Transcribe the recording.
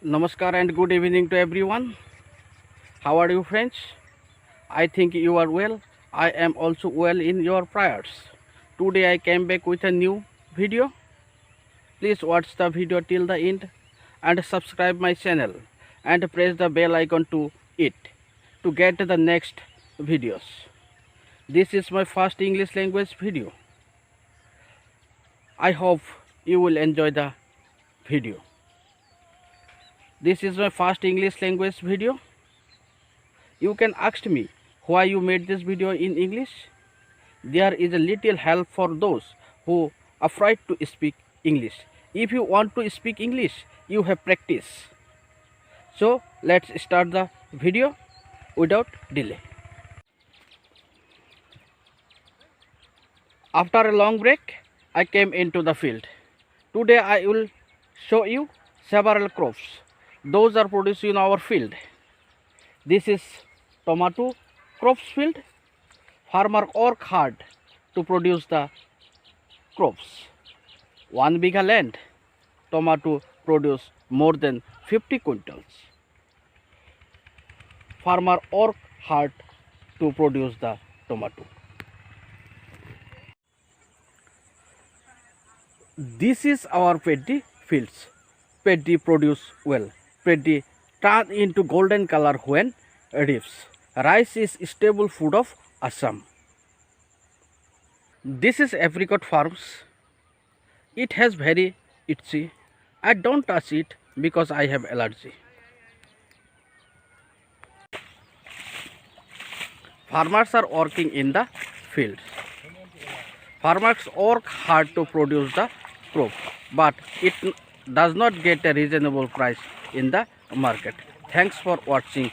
Namaskar and good evening to everyone. How are you, friends? I think you are well. I am also well in your prayers. Today I came back with a new video. Please watch the video till the end and subscribe my channel and press the bell icon to it to get the next videos. This is my first English language video. I hope you will enjoy the video. This is my first English language video. You can ask me why you made this video in English. There is a little help for those who are afraid to speak English. If you want to speak English, you have practice. So let's start the video without delay. After a long break, I came into the field. Today I will show you several crops. Those are produced in our field. This is tomato crops field. Farmer work hard to produce the crops. 1 bigha land, tomato produce more than 50 quintals. Farmer work hard to produce the tomato. This is our paddy fields. Paddy produce well. Paddy turn into golden color when reaps. Rice is staple food of Assam. This is apricot farms. It has very itchy. I don't touch it because I have allergy. Farmers are working in the fields. Farmers work hard to produce the crop, but it does not get a reasonable price in the market. Thanks for watching.